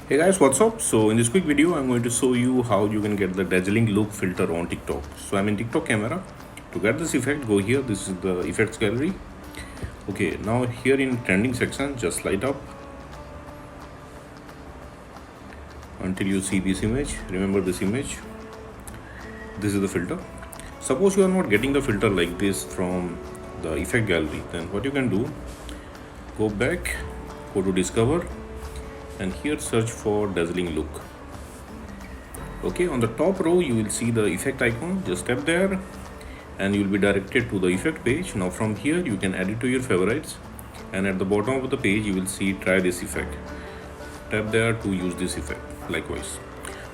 Hey guys, what's up? So in this quick video, I'm going to show you how you can get the dazzling look filter on TikTok. So I'm in TikTok camera. To get this effect, go here. This is the effects gallery. Okay, now here in trending section, just light up until you see this image. Remember this image. This is the filter. Suppose you are not getting the filter like this from the effect gallery, then what you can do, go back, go to discover, and here search for dazzling look. Okay, on the top row you will see the effect icon. Just tap there and you will be directed to the effect page. Now from here you can add it to your favorites, and at the bottom of the page you will see try this effect. Tap there to use this effect likewise.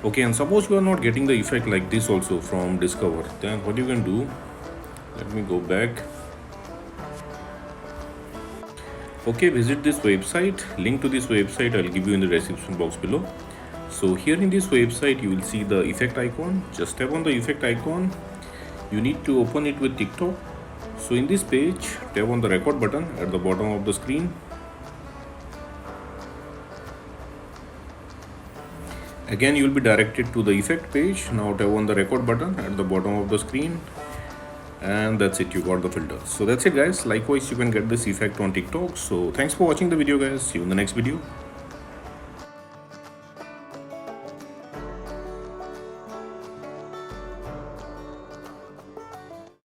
Okay, and suppose you are not getting the effect like this also from discover, then what you can do, let me go back. Okay, visit this website. Link to this website I'll give you in the description box below. So here in this website you will see the effect icon. Just tap on the effect icon. You need to open it with TikTok. So in this page, tap on the record button at the bottom of the screen. Again you will be directed to the effect page. Now tap on the record button at the bottom of the screen, and that's it, you got the filter. So that's it guys. Likewise you can get this effect on TikTok. So thanks for watching the video guys. See you in the next video.